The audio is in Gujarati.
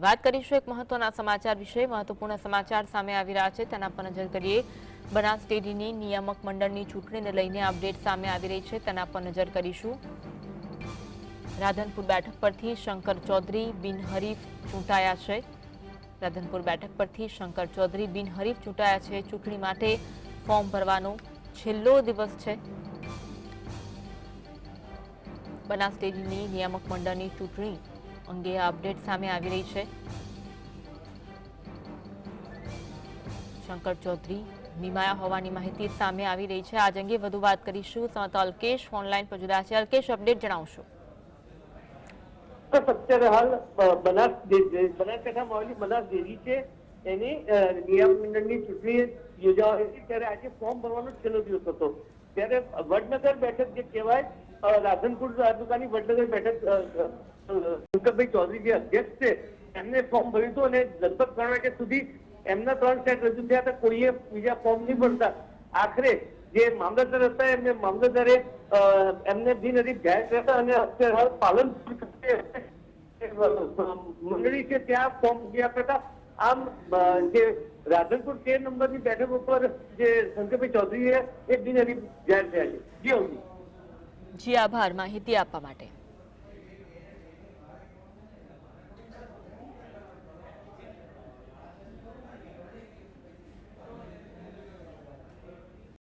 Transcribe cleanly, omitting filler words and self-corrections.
વાત કરીશું એક મહત્વના સમાચાર વિશે। મહત્વપૂર્ણ સમાચાર સામે આવી રહ્યા છે, તેના પર નજર કરીએ। બનાસ ડેરીની નિયામક મંડળની ચૂંટણીને લઈને અપડેટ સામે આવી રહી છે, તેના પર નજર કરીશું। રાધનપુર બેઠક પરથી શંકર ચૌધરી બિનહરીફ ચૂંટાયા છે। રાધનપુર બેઠક પરથી શંકર ચૌધરી બિનહરીફ ચૂંટાયા છે। ચૂંટણી માટે ફોર્મ ભરવાનો છેલ્લો દિવસ છે। બનાસ ડેરીની નિયામક મંડળની ચૂંટણી અંગે અપડેટ સામે આવી રહી છે। શંકર ચૌધરી નિમાયા હોવાની માહિતી સામે આવી રહી છે। આજ અંગે વધુ વાત કરીશું। સંવાદદાતા અલ્કેશ ઓનલાઈન પર જોડાયા છે। અલ્કેશ, અપડેટ જણાવશો। અત્યારે હાલ બનાસકાંઠામાં આવેલી બનાસ ડેરી છે એની નિયામક મંડળની ચૂંટણી યોજાવાની હતી, ત્યારે આજે ફોર્મ ભરવાનો છેલ્લો દિવસ હતો। ત્યારે વડનગર બેઠક જે કહેવાય, રાધનપુર તાલુકાની વડનગર બેઠક, શંકરભાઈ ચૌધરી જે અધ્યક્ષ છે એમને ફોર્મ ભર્યું હતું અને લગભગ 3 વાગ્યા સુધી એમના 3 સેટ રજૂ થયા હતા, કોઈએ બીજા ફોર્મ નહીં ભરતા। આખરે જે મામલતદાર હતા એમને મામલતદારે એમને બિનહરીફ જાહેર કર્યા અને અત્યારે હાલ પાલનપુર મંડળી છે ત્યાં ફોર્મ મૂકી આપ્યા હતા। આમ જે રાધનપુર 13 નંબરની બેઠક ઉપર જે શંકરભાઈ ચૌધરી એ બિનહરીફ જાહેર થયા છે। જી જી, આભાર માહિતી આપવા માટે।